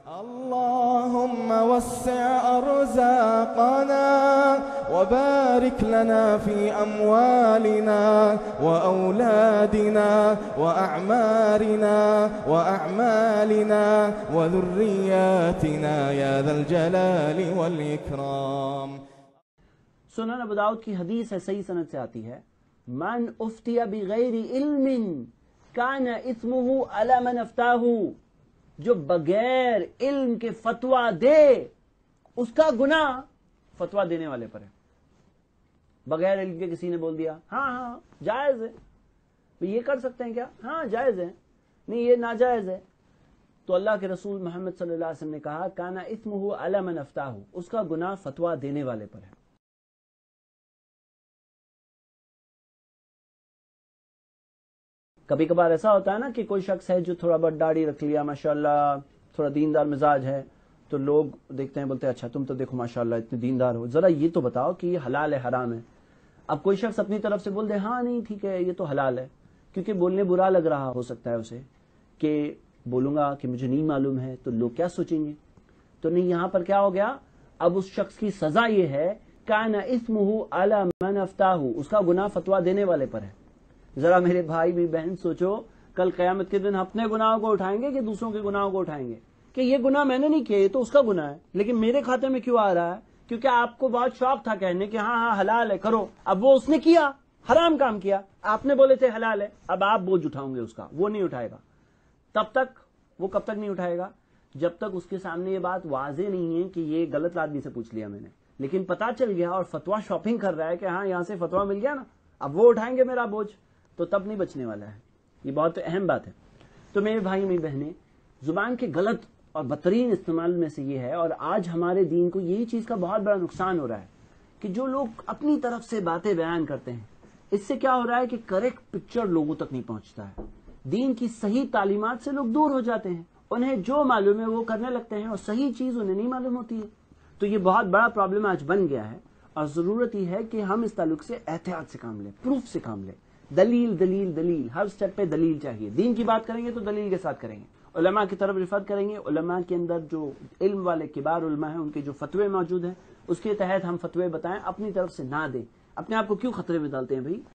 اللهم وسع أرزاقنا وبارك لنا في أموالنا وأولادنا وأعمالنا وذرياتنا يا ذا الجلال والإكرام. سنن ابو داؤد کی حدیث ہے، صحیح سند سے آتی ہے، من افتی بغیر علم کان اثمہ علی من افتاہ، جو بغیر علم کے فتویٰ دے اس کا گناہ فتویٰ دینے والے پر ہے. بغیر علم کے کسی نے بول دیا ہاں جائز ہے، یہ کر سکتے ہیں کیا، ہاں جائز ہے، نہیں یہ ناجائز ہے، تو اللہ کے رسول محمد صلی اللہ علیہ وسلم نے کہا کانا اثمہ علی من افتاہ، اس کا گناہ فتویٰ دینے والے پر ہے. کبھی کبھار ایسا ہوتا ہے نا کہ کوئی شخص ہے جو تھوڑا بہت داڑھی رکھ لیا، ماشاءاللہ تھوڑا دیندار مزاج ہے، تو لوگ دیکھتے ہیں بولتے ہیں اچھا تم تو دیکھو ماشاءاللہ اتنے دیندار ہو، ذرا یہ تو بتاؤ کہ یہ حلال ہے حرام ہے. اب کوئی شخص اپنی طرف سے بول دے ہاں نہیں ٹھیک ہے یہ تو حلال ہے، کیونکہ بولنے برا لگ رہا ہو سکتا ہے اسے کہ بولوں گا کہ مجھے نہیں معلوم ہے تو لوگ کیا سوچیں گے، تو نہیں یہاں پر کیا ہو گیا، اب اس شخص کی سزا یہ ہے کان اثمہ علی من افتاہ، اس کا گناہ فتویٰ دینے والے پر ہے. ذرا میرے بھائی بھی بہن سوچو، کل قیامت کے دن اپنے گناہوں کو اٹھائیں گے کہ دوسروں کے گناہوں کو اٹھائیں گے، کہ یہ گناہ میں نے نہیں کیا یہ تو اس کا گناہ ہے، لیکن میرے کھاتے میں کیوں آ رہا ہے، کیونکہ آپ کو بہت شوق تھا کہنے کہ ہاں حلال ہے کرو، اب وہ اس نے کیا حرام کام کیا، آپ نے بولے تھے حلال ہے، اب آپ بوجھ اٹھاؤں گے اس کا، وہ نہیں اٹھائے گا. تب تک وہ کب تک نہیں اٹھائے گا، جب تک اس کے سامنے یہ بات واضح نہیں ہے کہ یہ غلط آدمی سے پوچھ لیا میں نے، لیکن پتا چل گیا اور فتویٰ شاپنگ کر رہا ہے کہ ہاں یہاں سے فتویٰ مل گیا نا، اب وہ اٹھائیں گے میرا بوجھ، تو تب نہیں بچنے والا ہے. یہ بہت اہم بات ہے. تو میرے بھائی میری بہنیں، زبان کے غلط اور بدترین استعمال میں سے یہ ہے، اور آج ہمارے دین کو یہی چیز کا بہت بڑا نقصان ہو رہا ہے کہ جو لوگ اپنی طرف سے باتیں بیان کرتے ہیں، اس سے کیا ہو رہا ہے کہ کریکٹ پکچر لوگوں تک نہیں پہنچتا ہے، دین کی صحیح تعلیمات سے لوگ دور ہو جاتے ہیں، انہیں جو معلوم ہے وہ کرنے لگتے ہیں اور صحیح چیز انہیں نہیں معلوم ہوتی ہے. تو یہ بہت بڑا پرابلم آج بن گیا ہے، اور ضرورت یہ ہے کہ ہم اس تعلق سے احتیاط سے کام لیں، پروف سے کام لیں. دلیل دلیل دلیل، ہر سٹیپ پہ دلیل چاہیے. دین کی بات کریں گے تو دلیل کے ساتھ کریں گے، علماء کی طرف رفت کریں گے، علماء کے اندر جو علم والے کبار علماء ہیں ان کے جو فتوے موجود ہیں اس کے تحت ہم فتوے بتائیں، اپنی طرف سے نہ دیں. اپنے آپ کو کیوں خطرے میں ڈالتے ہیں بھائی؟